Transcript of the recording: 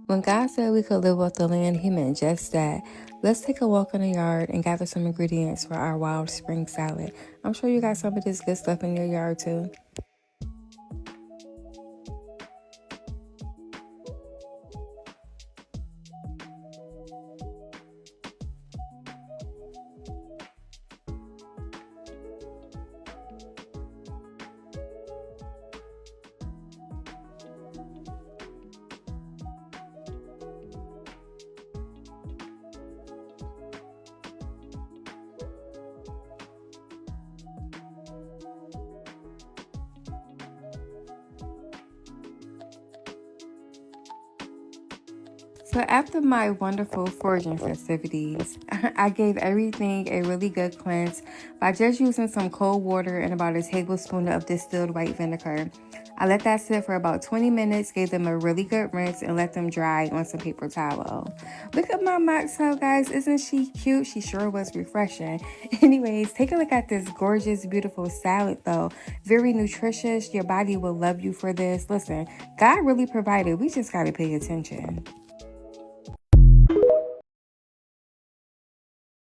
When God said we could live off the land, he meant just that. Let's take a walk in the yard and gather some ingredients for our wild spring salad. I'm sure you got some of this good stuff in your yard too. So after my wonderful foraging festivities, I gave everything a really good cleanse by just using some cold water and about a tablespoon of distilled white vinegar. I let that sit for about 20 minutes, gave them a really good rinse, and let them dry on some paper towel. Look at my mocktail, guys. Isn't she cute? She sure was refreshing. Anyways, take a look at this gorgeous, beautiful salad, though. Very nutritious. Your body will love you for this. Listen, God really provided. We just got to pay attention.